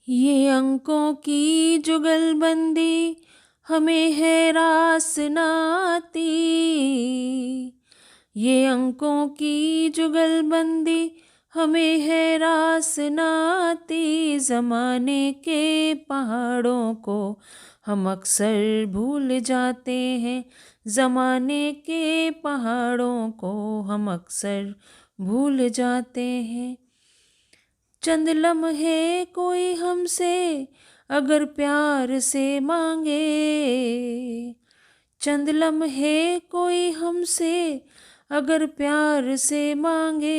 ये अंकों की जुगलबंदी हमें है रास न आती। ये अंकों की जुगलबंदी हमें है रास न आती। ज़माने के पहाड़ों को हम अक्सर भूल जाते हैं। ज़माने के पहाड़ों को हम अक्सर भूल जाते हैं। चंद लम्हे कोई हमसे अगर प्यार से मांगे, चंद लम्हे कोई हमसे अगर प्यार से मांगे,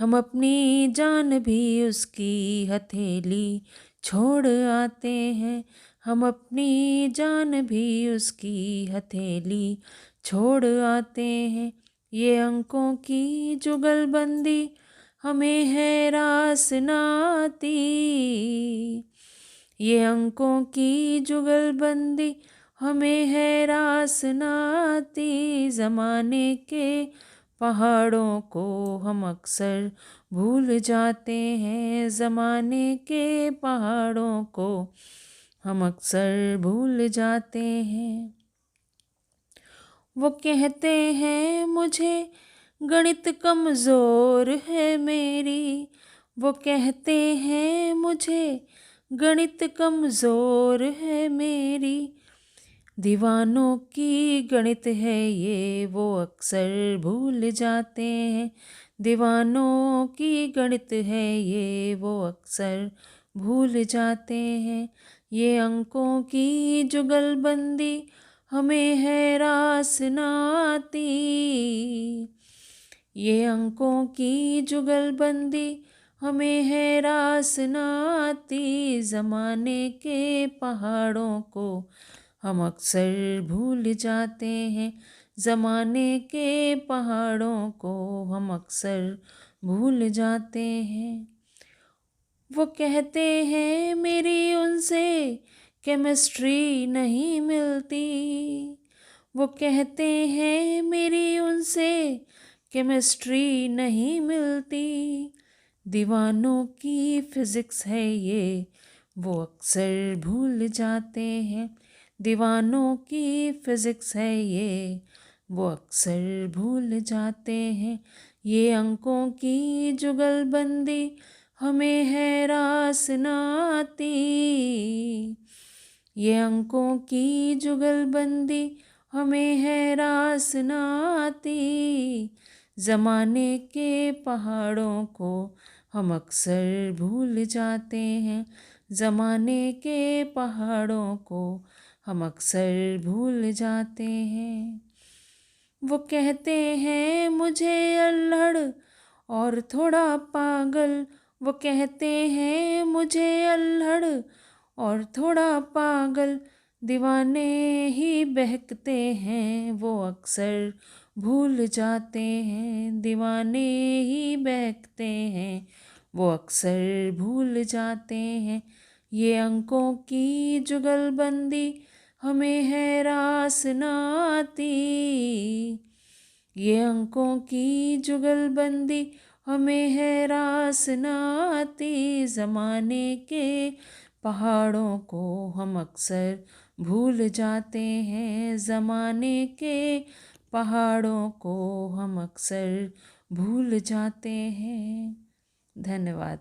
हम अपनी जान भी उसकी हथेली छोड़ आते हैं। हम अपनी जान भी उसकी हथेली छोड़ आते हैं। ये अंकों की जुगलबंदी हमें है रास न आती। ये अंकों की जुगलबंदी हमें है रास न आती। ज़माने के पहाड़ों को हम अक्सर भूल जाते हैं। ज़माने के पहाड़ों को हम अक्सर भूल जाते हैं। वो कहते हैं मुझे गणित कमज़ोर है मेरी। वो कहते हैं मुझे गणित कमज़ोर है मेरी। दीवानों की गणित है ये वो अक्सर भूल जाते हैं। दीवानों की गणित है ये वो अक्सर भूल जाते हैं। ये अंकों की जुगलबंदी हमें है रास न आती। ये अंकों की जुगलबंदी हमें है रास न आती। ज़माने के पहाड़ों को हम अक्सर भूल जाते हैं। ज़माने के पहाड़ों को हम अक्सर भूल जाते हैं। वो कहते हैं मेरी उनसे केमिस्ट्री नहीं मिलती। वो कहते हैं मेरी उनसे केमिस्ट्री नहीं मिलती। दीवानों की फिज़िक्स है ये वो अक्सर भूल जाते हैं। दीवानों की फिज़िक्स है ये वो अक्सर भूल जाते हैं। ये अंकों की जुगलबंदी हमें है रास न आती। ये अंकों की जुगलबंदी हमें है रास न आती। ज़माने के पहाड़ों को हम अक्सर भूल जाते हैं। ज़माने के पहाड़ों को हम अक्सर भूल जाते हैं। वो कहते हैं मुझे अल्हड़ और थोड़ा पागल। वो कहते हैं मुझे अल्हड़ और थोड़ा पागल। दीवाने ही बहकते हैं वो अक्सर भूल जाते हैं। दीवाने ही बहकते हैं वो अक्सर भूल जाते हैं। ये अंकों की जुगलबंदी हमें है रास न आती। ये अंकों की जुगलबंदी हमें है रास न आती। ज़माने के पहाड़ों को हम अक्सर भूल जाते हैं। ज़माने के पहाड़ों को हम अक्सर भूल जाते हैं। धन्यवाद।